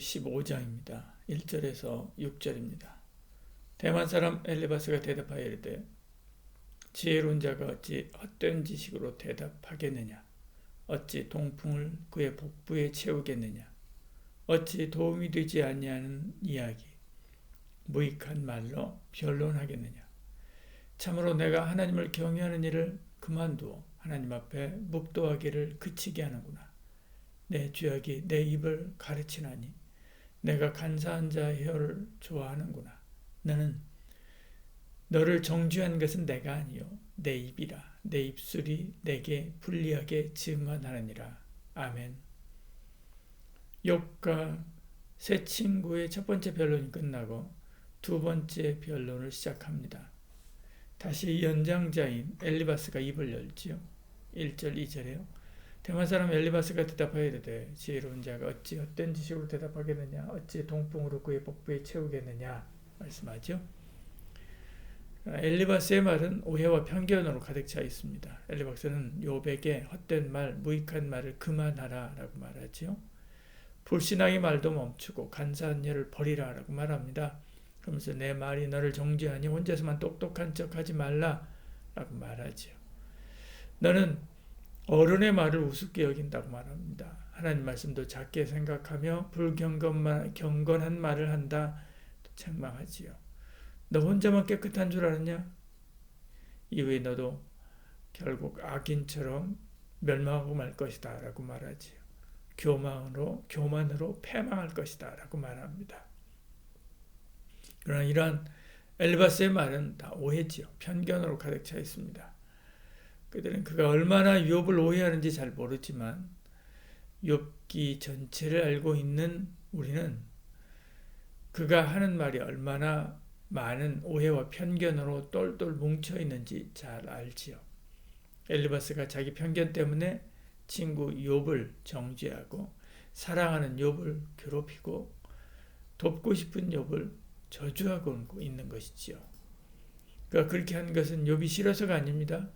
15장입니다. 1절에서 6절입니다. 대만 사람 엘리바스가 대답하여 이르되 지혜로운 자가 어찌 헛된 지식으로 대답하겠느냐? 어찌 동풍을 그의 복부에 채우겠느냐? 어찌 도움이 되지 아니하는 이야기, 무익한 말로 변론하겠느냐? 참으로 내가 하나님을 경외하는 일을 그만두어 하나님 앞에 묵도하기를 그치게 하는구나. 내 죄악이 내 입을 가르치나니 내가 간사한 자의 혀를 좋아하는구나. 너를 정죄한 것은 내가 아니요 내 입이라. 내 입술이 내게 불리하게 증언하느니라. 아멘. 욥과 세 친구의 첫 번째 변론이 끝나고 두 번째 변론을 시작합니다. 다시 연장자인 엘리바스가 입을 열지요. 1절 2절에요. 대만 사람 엘리바스가 대답하여 이르되 지혜로운 자가 어찌 헛된 지식으로 대답하겠느냐? 어찌 동풍으로 그의 복부에 채우겠느냐? 말씀하죠. 엘리바스의 말은 오해와 편견으로 가득 차 있습니다. 엘리바스는 욥에게 헛된 말, 무익한 말을 그만하라 라고 말하죠. 불신앙의 말도 멈추고 간사한 일을 버리라 라고 말합니다. 그러면서 내 말이 너를 정죄하니 혼자서만 똑똑한 척하지 말라 라고 말하죠. 너는 어른의 말을 우습게 여긴다고 말합니다. 하나님 말씀도 작게 생각하며 불경건한 말을 한다 책망하지요. 너 혼자만 깨끗한 줄 아느냐? 이후에 너도 결국 악인처럼 멸망하고 말 것이다 라고 말하지요. 교만으로 패망할 것이다 라고 말합니다. 그러나 이러한 엘리바스의 말은 다 오해지요. 편견으로 가득 차 있습니다. 그들은 그가 얼마나 욥을 오해하는지 잘 모르지만 욥기 전체를 알고 있는 우리는 그가 하는 말이 얼마나 많은 오해와 편견으로 똘똘 뭉쳐 있는지 잘 알지요. 엘리바스가 자기 편견 때문에 친구 욥을 정죄하고 사랑하는 욥을 괴롭히고 돕고 싶은 욥을 저주하고 있는 것이지요. 그가 그렇게 한 것은 욥이 싫어서가 아닙니다.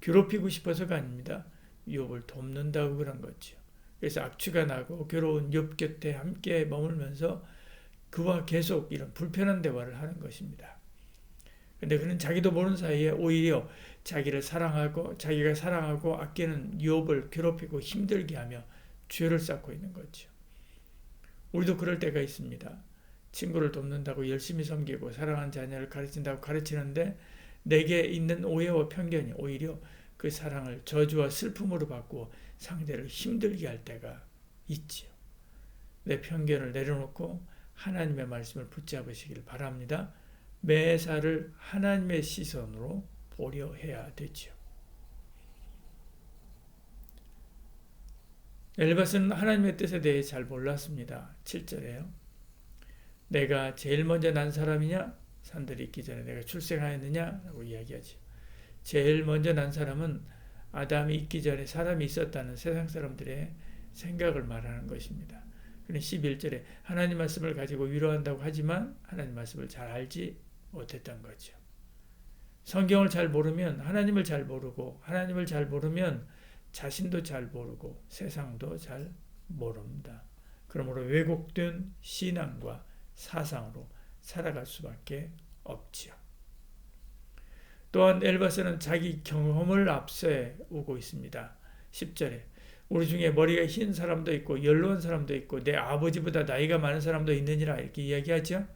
괴롭히고 싶어서가 아닙니다. 욥을 돕는다고 그런 거죠. 그래서 악취가 나고 괴로운 욥 곁에 함께 머물면서 그와 계속 이런 불편한 대화를 하는 것입니다. 그런데 그는 자기도 모르는 사이에 오히려 자기가 사랑하고 아끼는 욥을 괴롭히고 힘들게 하며 죄를 쌓고 있는 거죠. 우리도 그럴 때가 있습니다. 친구를 돕는다고 열심히 섬기고 사랑하는 자녀를 가르친다고 가르치는데 내게 있는 오해와 편견이 오히려 그 사랑을 저주와 슬픔으로 바꾸어 상대를 힘들게 할 때가 있지요. 내 편견을 내려놓고 하나님의 말씀을 붙잡으시길 바랍니다. 매사를 하나님의 시선으로 보려 해야 되지요. 엘리바스는 하나님의 뜻에 대해 잘 몰랐습니다. 7절에요. 내가 제일 먼저 난 사람이냐? 산들이 있기 전에 내가 출생하였느냐? 라고 이야기하지. 제일 먼저 난 사람은 아담이 있기 전에 사람이 있었다는 세상 사람들의 생각을 말하는 것입니다. 11절에 하나님 말씀을 가지고 위로한다고 하지만 하나님 말씀을 잘 알지 못했던 거죠. 성경을 잘 모르면 하나님을 잘 모르고 하나님을 잘 모르면 자신도 잘 모르고 세상도 잘 모릅니다. 그러므로 왜곡된 신앙과 사상으로 살아갈 수밖에 없지요. 또한 엘바스는 자기 경험을 앞세우고 있습니다. 10절에 우리 중에 머리가 흰 사람도 있고 연로한 사람도 있고 내 아버지보다 나이가 많은 사람도 있느니라 이렇게 이야기하죠.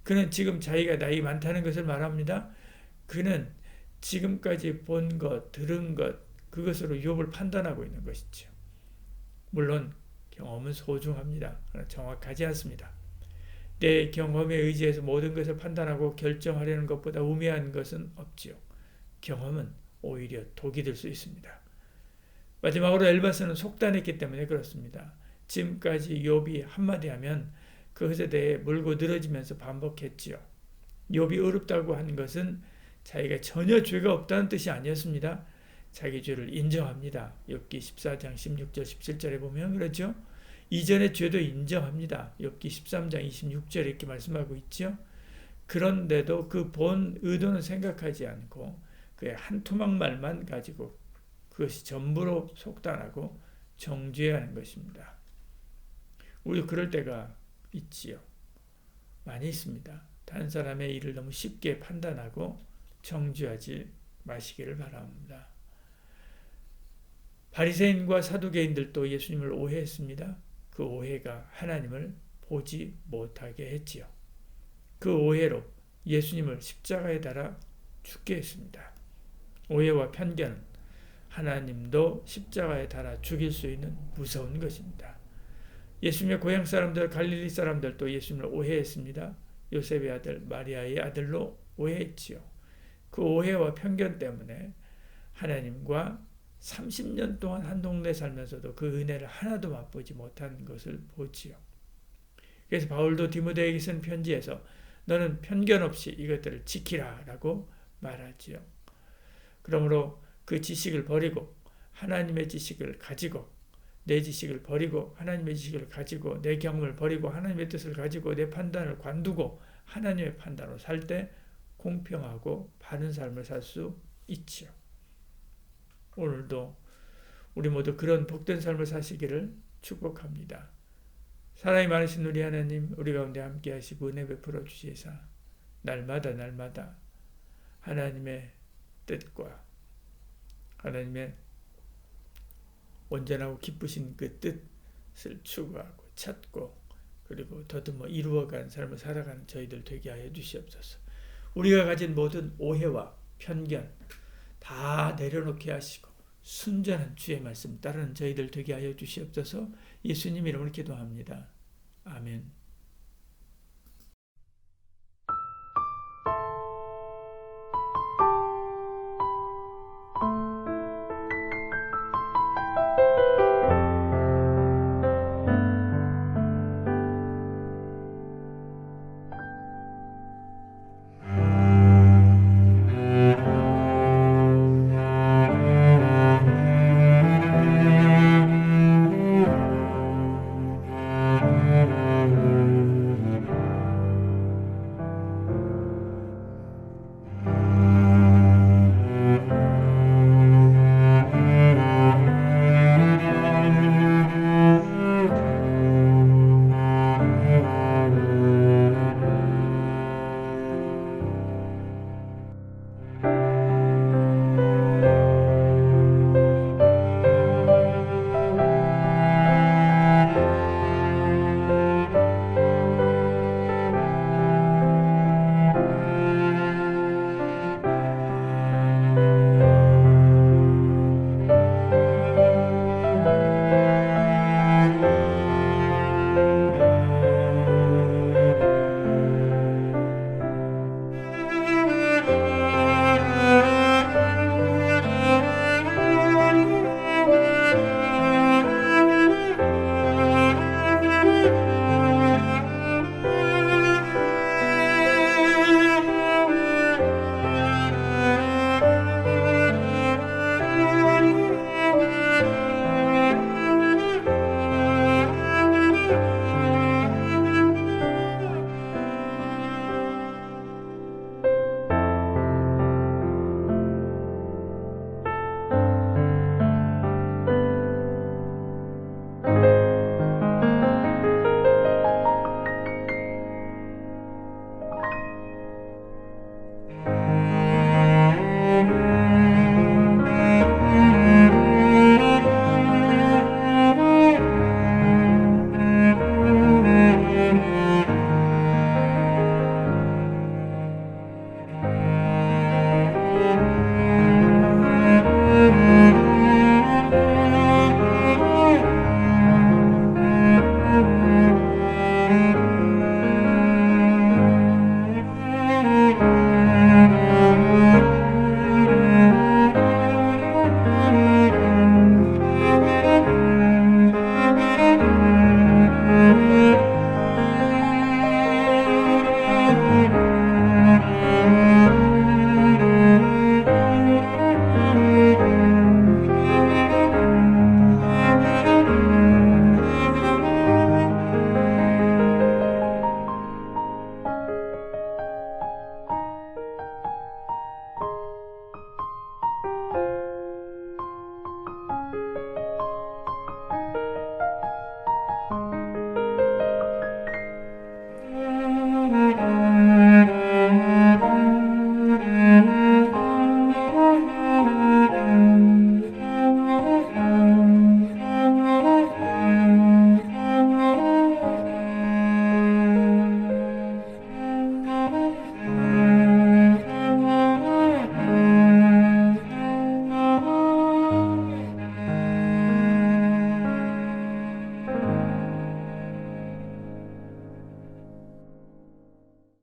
그는 지금 자기가 나이 많다는 것을 말합니다. 그는 지금까지 본 것, 들은 것 그것으로 욥을 판단하고 있는 것이죠. 물론 경험은 소중합니다. 그러나 정확하지 않습니다. 내 경험에 의지해서 모든 것을 판단하고 결정하려는 것보다 우매한 것은 없지요. 경험은 오히려 독이 될 수 있습니다. 마지막으로 엘바스는 속단했기 때문에 그렇습니다. 지금까지 욥이 한마디 하면 그것에 대해 물고 늘어지면서 반복했지요. 욥이 어렵다고 한 것은 자기가 전혀 죄가 없다는 뜻이 아니었습니다. 자기 죄를 인정합니다. 욥기 14장 16절 17절에 보면 그렇죠. 이전의 죄도 인정합니다. 욥기 13장 26절에 이렇게 말씀하고 있죠. 그런데도 그 본 의도는 생각하지 않고 그의 한 토막 말만 가지고 그것이 전부로 속단하고 정죄하는 것입니다. 우리도 그럴 때가 있지요. 많이 있습니다. 다른 사람의 일을 너무 쉽게 판단하고 정죄하지 마시기를 바랍니다. 바리새인과 사두개인들도 예수님을 오해했습니다. 그 오해가 하나님을 보지 못하게 했지요. 그 오해로 예수님을 십자가에 달아 죽게 했습니다. 오해와 편견은 하나님도 십자가에 달아 죽일 수 있는 무서운 것입니다. 예수님의 고향 사람들, 갈릴리 사람들도 예수님을 오해했습니다. 요셉의 아들, 마리아의 아들로 오해했지요. 그 오해와 편견 때문에 하나님과 30년 동안 한 동네 살면서도 그 은혜를 하나도 맛보지 못한 것을 보지요. 그래서 바울도 디모데에게 쓴 편지에서 너는 편견 없이 이것들을 지키라 라고 말하지요. 그러므로 그 지식을 버리고 하나님의 지식을 가지고 내 지식을 버리고 하나님의 지식을 가지고 내 경험을 버리고 하나님의 뜻을 가지고 내 판단을 관두고 하나님의 판단으로 살 때 공평하고 바른 삶을 살 수 있지요. 오늘도 우리 모두 그런 복된 삶을 사시기를 축복합니다. 사랑이 많으신 우리 하나님, 우리 가운데 함께 하시고 은혜 베풀어 주시사 날마다 하나님의 뜻과 하나님의 온전하고 기쁘신 그 뜻을 추구하고 찾고 그리고 더듬어 이루어가는 삶을 살아가는 저희들 되게 하여 주시옵소서. 우리가 가진 모든 오해와 편견 다 내려놓게 하시고 순전한 주의 말씀 따르는 저희들 되게 하여 주시옵소서. 예수님 이름으로 기도합니다.